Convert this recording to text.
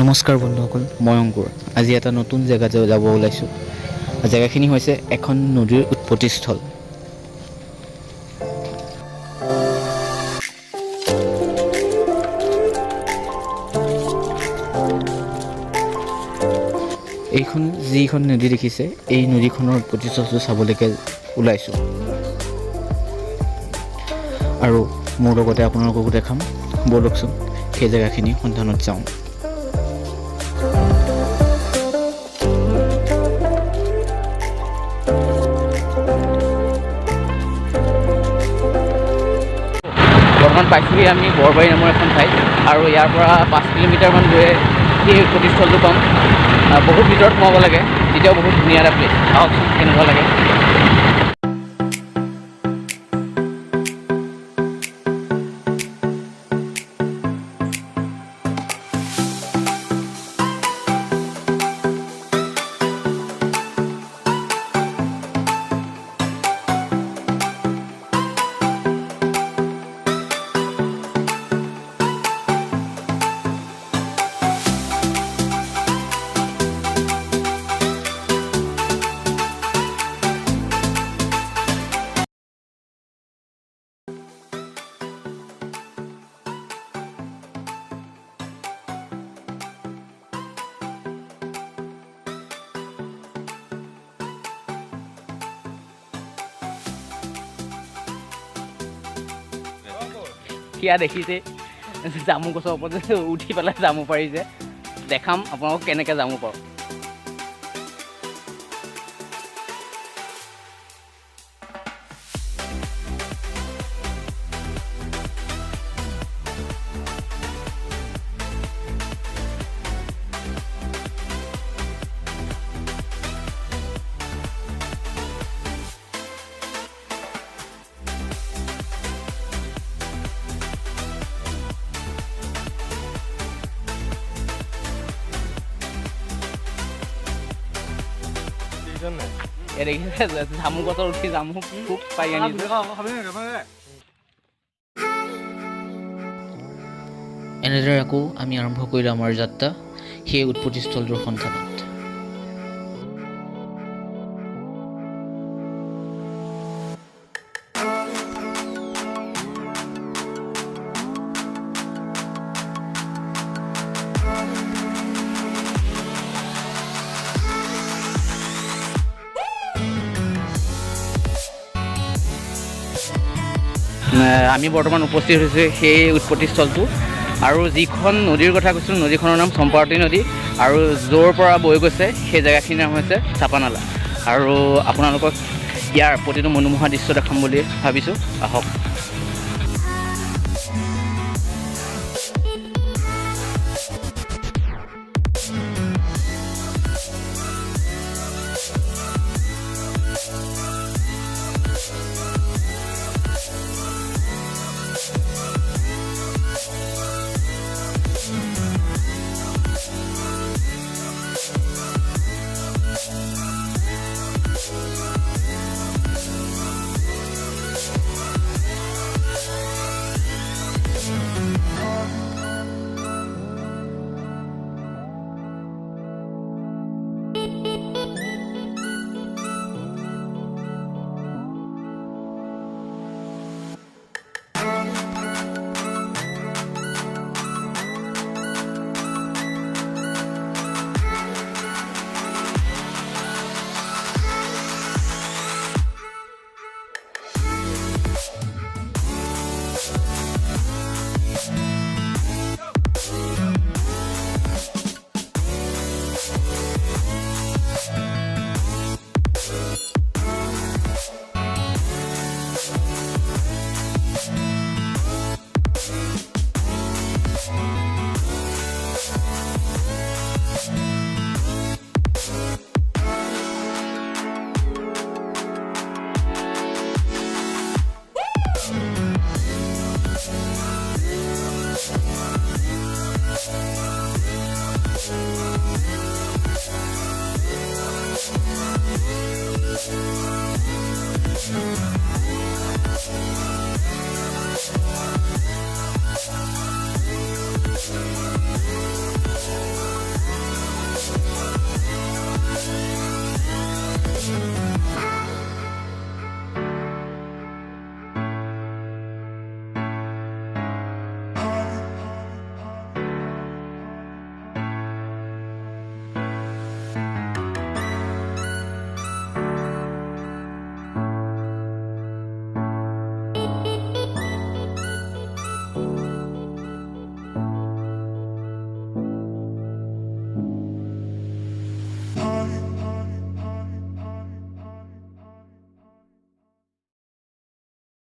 নমস্কাৰ বন্ধুসকল, মই অংকুৰ। আজি এটা নতুন জেগাত যাব ওলাইছোঁ। জেগাখিনি হৈছে এখন নদীৰ উৎপত্তিস্থল। এইখন যিখন নদী দেখিছে, এই নদীখনৰ উৎপত্তিস্থলটো চাবলৈকে ওলাইছোঁ। আৰু মোৰ লগতে আপোনালোককো দেখাম। ব'লকচোন সেই জেগাখিনি সন্ধানত যাওঁ। বৰ্তমান পাইছোঁহি আমি বৰবাৰী নামৰ এখন ঠাইত, আৰু ইয়াৰ পৰা 5 কিলোমিটাৰমান গৈ সেই উৎপত্তিস্থলটো পাম। বহুত ভিতৰত সোমাব লাগে, তেতিয়াও বহুত ধুনীয়া এটা প্লেচ। আহকচোন কেনেকুৱা লাগে। সেয়া দেখিছে জামু গছৰ ওপৰত উঠি পেলাই জামু পাৰিছে। দেখাম আপোনালোকক কেনেকৈ জামু পাৰোঁ। দেখিছে জামু গছৰ উঠি জামু খুব পাই আনিছে। এনেদৰে আকৌ আমি আৰম্ভ কৰিলোঁ আমাৰ যাত্ৰা সেই উৎপত্তিস্থলটোৰ সন্ধানত। আমি বৰ্তমান উপস্থিত হৈছোঁ সেই উৎপত্তিস্থলটো, আৰু যিখন নদীৰ কথা কৈছোঁ নদীখনৰ নাম চম্পাৱতী নদী, আৰু য'ৰ পৰা বৈ গৈছে সেই জেগাখিনিৰ নাম হৈছে চাপানালা। আৰু আপোনালোকক ইয়াৰ প্ৰতিটো মনোমোহা দৃশ্য দেখাম বুলি ভাবিছোঁ। আহক।